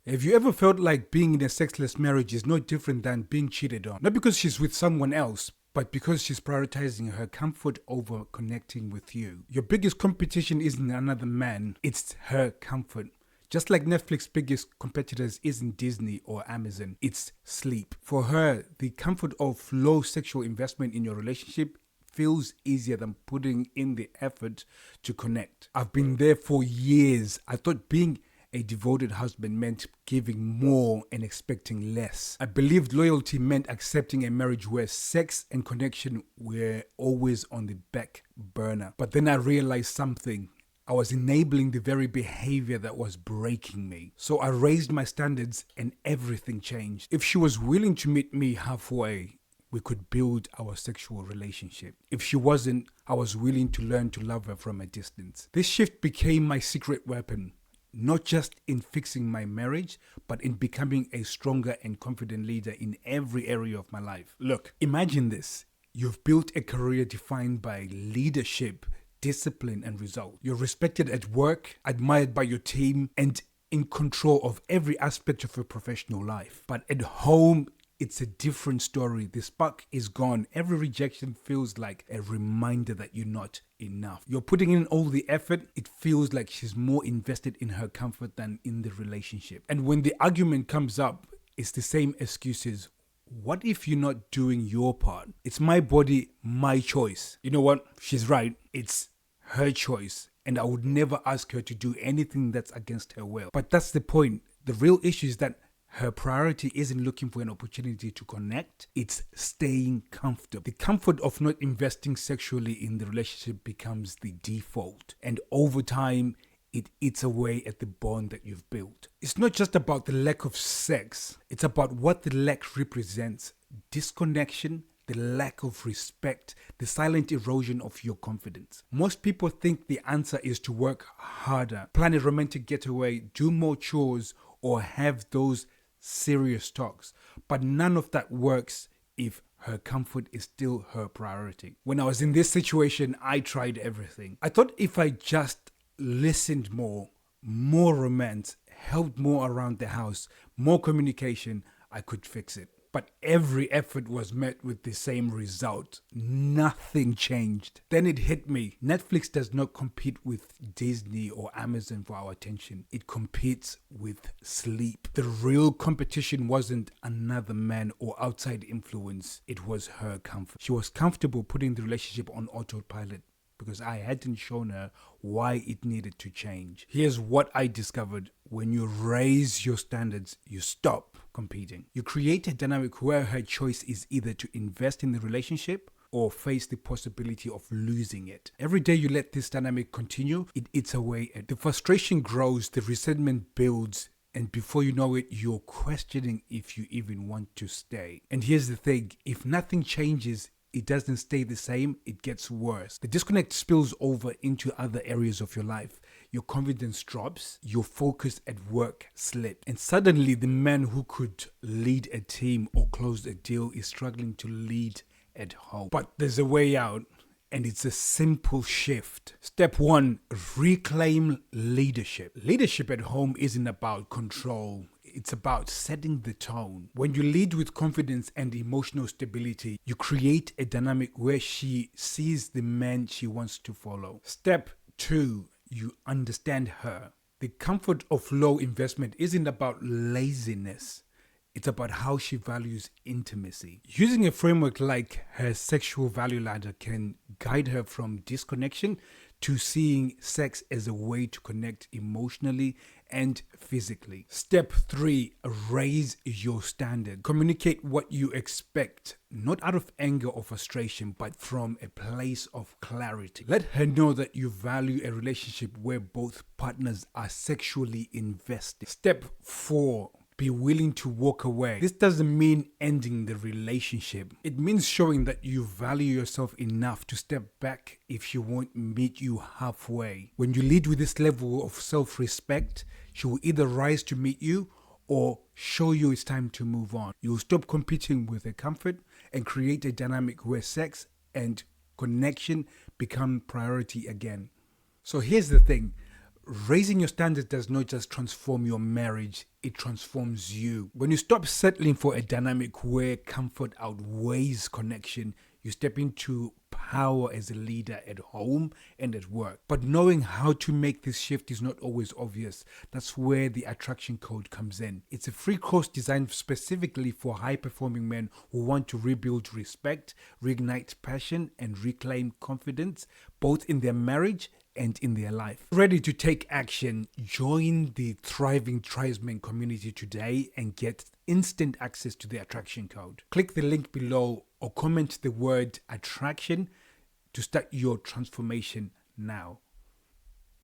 Have you ever felt like being in a sexless marriage is no different than being cheated on? Not because she's with someone else, but because she's prioritizing her comfort over connecting with you. Your biggest competition isn't another man, it's her comfort. Just like Netflix's biggest competitors isn't Disney or Amazon, it's sleep. For her, the comfort of low sexual investment in your relationship feels easier than putting in the effort to connect. I've been there for years. I thought being a devoted husband meant giving more and expecting less. I believed loyalty meant accepting a marriage where sex and connection were always on the back burner. But then I realized something. I was enabling the very behavior that was breaking me. So I raised my standards and everything changed. If she was willing to meet me halfway, we could build our sexual relationship. If she wasn't, I was willing to learn to love her from a distance. This shift became my secret weapon, not just in fixing my marriage, but in becoming a stronger and confident leader in every area of my life. Look, imagine this. You've built a career defined by leadership, discipline, and result. You're respected at work, admired by your team, and in control of every aspect of your professional life. But at home, it's a different story. The spark is gone. Every rejection feels like a reminder that you're not enough. You're putting in all the effort. It feels like she's more invested in her comfort than in the relationship. And when the argument comes up, it's the same excuses. What if you're not doing your part? It's my body, my choice. You know what? She's right. It's her choice. And I would never ask her to do anything that's against her will. But that's the point. The real issue is that her priority isn't looking for an opportunity to connect, it's staying comfortable. The comfort of not investing sexually in the relationship becomes the default. And over time, it eats away at the bond that you've built. It's not just about the lack of sex, it's about what the lack represents. Disconnection, the lack of respect, the silent erosion of your confidence. Most people think the answer is to work harder, plan a romantic getaway, do more chores, or have those serious talks. But none of that works if her comfort is still her priority. When I was in this situation, I tried everything. I thought if I just listened more romance, helped more around the house, more communication, I could fix it. But every effort was met with the same result. Nothing changed. Then it hit me. Netflix does not compete with Disney or Amazon for our attention. It competes with sleep. The real competition wasn't another man or outside influence. It was her comfort. She was comfortable putting the relationship on autopilot because I hadn't shown her why it needed to change. Here's what I discovered. When you raise your standards, you stop competing. You create a dynamic where her choice is either to invest in the relationship or face the possibility of losing it. Every day you let this dynamic continue, it eats away at the frustration grows, the resentment builds, and before you know it, you're questioning if you even want to stay. And here's the thing, if nothing changes, it doesn't stay the same, it gets worse. The disconnect spills over into other areas of your life. Your confidence drops, your focus at work slips, and suddenly the man who could lead a team or close a deal is struggling to lead at home. But there's a way out, and it's a simple shift. Step 1, reclaim leadership. Leadership at home isn't about control. It's about setting the tone. When you lead with confidence and emotional stability, you create a dynamic where she sees the man she wants to follow. Step 2, you understand her. The comfort of low investment isn't about laziness. It's about how she values intimacy. Using a framework like her sexual value ladder can guide her from disconnection to seeing sex as a way to connect emotionally and physically. Step 3, raise your standard. Communicate what you expect, not out of anger or frustration, but from a place of clarity. Let her know that you value a relationship where both partners are sexually invested. Step 4, be willing to walk away. This doesn't mean ending the relationship. It means showing that you value yourself enough to step back if she won't meet you halfway. When you lead with this level of self-respect, she will either rise to meet you or show you it's time to move on. You'll stop competing with her comfort and create a dynamic where sex and connection become priority again. So here's the thing. Raising your standards does not just transform your marriage, it transforms you. When you stop settling for a dynamic where comfort outweighs connection, you step into power as a leader at home and at work. But knowing how to make this shift is not always obvious. That's where the attraction code comes in. It's a free course designed specifically for high-performing men who want to rebuild respect, reignite passion, and reclaim confidence, both in their marriage and in their life. Ready to take action? Join the thriving Tribesmen community today and get instant access to the attraction code. Click the link below or comment the word attraction to start your transformation now.